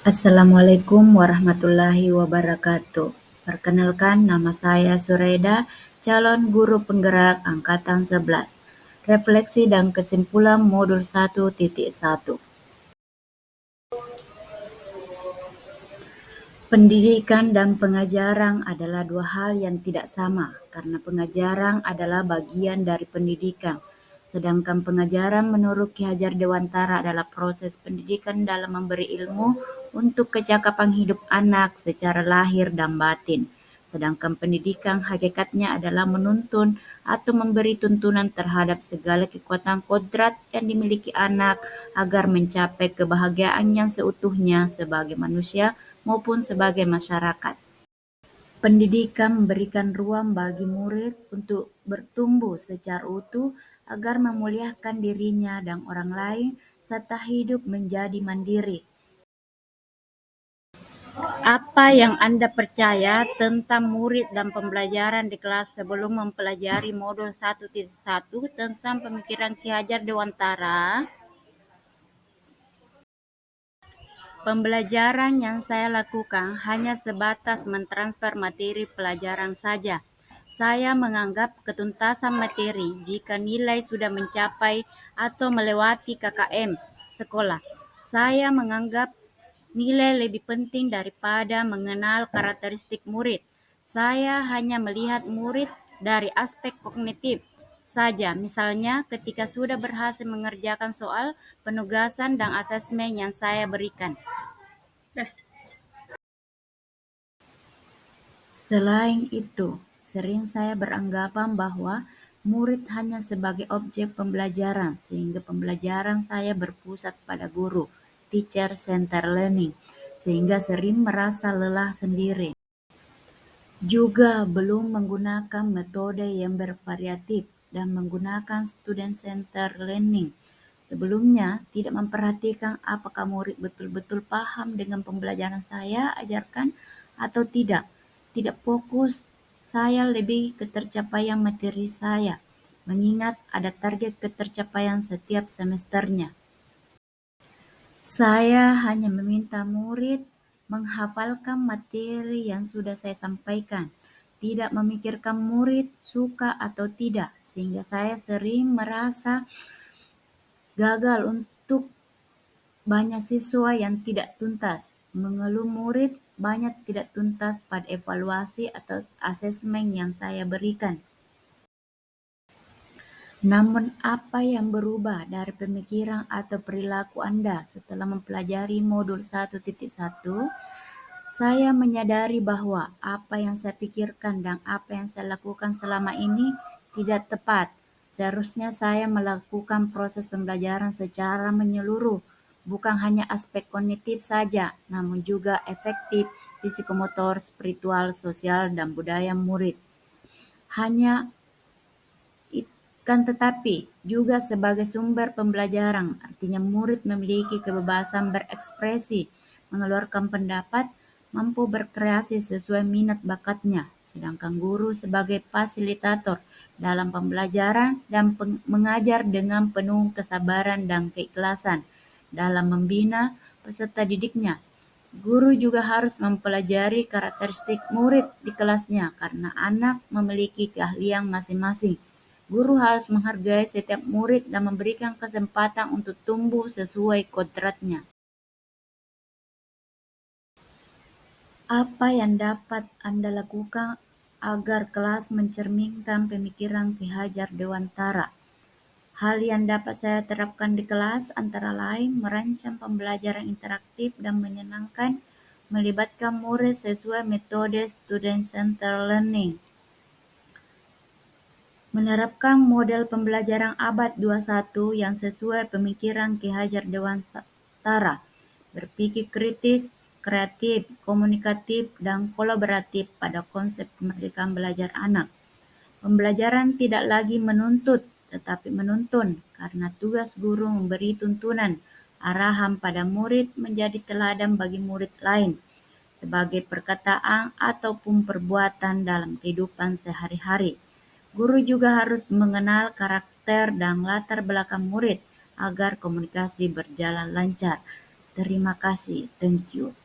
Assalamualaikum warahmatullahi wabarakatuh. Perkenalkan, nama saya Sureda, calon guru penggerak angkatan 11. Refleksi dan kesimpulan modul 1.1. Pendidikan dan pengajaran adalah dua hal yang tidak sama, karena pengajaran adalah bagian dari pendidikan. Sedangkan pengajaran menurut Ki Hajar Dewantara adalah proses pendidikan dalam memberi ilmu untuk kecakapan hidup anak secara lahir dan batin. Sedangkan pendidikan hakikatnya adalah menuntun atau memberi tuntunan terhadap segala kekuatan kodrat yang dimiliki anak agar mencapai kebahagiaan yang seutuhnya sebagai manusia maupun sebagai masyarakat. Pendidikan memberikan ruang bagi murid untuk bertumbuh secara utuh agar memuliakan dirinya dan orang lain serta hidup menjadi mandiri. Apa yang Anda percaya tentang murid dan pembelajaran di kelas sebelum mempelajari modul 1.1 tentang pemikiran Ki Hajar Dewantara? Pembelajaran yang saya lakukan hanya sebatas mentransfer materi pelajaran saja. Saya menganggap ketuntasan materi jika nilai sudah mencapai atau melewati KKM sekolah. Saya menganggap nilai lebih penting daripada mengenal karakteristik murid. Saya hanya melihat murid dari aspek kognitif saja, misalnya ketika sudah berhasil mengerjakan soal, penugasan, dan asesmen yang saya berikan. Selain itu, sering saya beranggapan bahwa murid hanya sebagai objek pembelajaran, sehingga pembelajaran saya berpusat pada guru, teacher-centered learning, sehingga sering merasa lelah sendiri. Juga belum menggunakan metode yang bervariatif dan menggunakan student-centered learning. Sebelumnya, tidak memperhatikan apakah murid betul-betul paham dengan pembelajaran saya ajarkan atau tidak. Tidak fokus saya lebih ke tercapaian materi saya, mengingat ada target ketercapaian setiap semesternya. Saya hanya meminta murid menghafalkan materi yang sudah saya sampaikan, tidak memikirkan murid suka atau tidak, sehingga saya sering merasa gagal untuk banyak siswa yang tidak tuntas, mengeluh murid banyak tidak tuntas pada evaluasi atau asesmen yang saya berikan. Namun apa yang berubah dari pemikiran atau perilaku Anda setelah mempelajari modul 1.1? Saya menyadari bahwa apa yang saya pikirkan dan apa yang saya lakukan selama ini tidak tepat. Seharusnya saya melakukan proses pembelajaran secara menyeluruh, bukan hanya aspek kognitif saja, namun juga efektif, psikomotor, spiritual, sosial, dan budaya murid. Hanya kan tetapi juga sebagai sumber pembelajaran, artinya murid memiliki kebebasan berekspresi, mengeluarkan pendapat, mampu berkreasi sesuai minat bakatnya, sedangkan guru sebagai fasilitator dalam pembelajaran dan mengajar dengan penuh kesabaran dan keikhlasan dalam membina peserta didiknya. Guru juga harus mempelajari karakteristik murid di kelasnya karena anak memiliki keahlian masing-masing. Guru harus menghargai setiap murid dan memberikan kesempatan untuk tumbuh sesuai kodratnya. Apa yang dapat Anda lakukan agar kelas mencerminkan pemikiran Ki Hajar Dewantara? Hal yang dapat saya terapkan di kelas antara lain merancang pembelajaran interaktif dan menyenangkan, melibatkan murid sesuai metode student-centered learning, menerapkan model pembelajaran abad 21 yang sesuai pemikiran Ki Hajar Dewantara, berpikir kritis, kreatif, komunikatif, dan kolaboratif pada konsep kemerdekaan belajar anak. Pembelajaran tidak lagi menuntut, tetapi menuntun, karena tugas guru memberi tuntunan, arahan pada murid menjadi teladan bagi murid lain, sebagai perkataan ataupun perbuatan dalam kehidupan sehari-hari. Guru juga harus mengenal karakter dan latar belakang murid agar komunikasi berjalan lancar. Terima kasih. Thank you.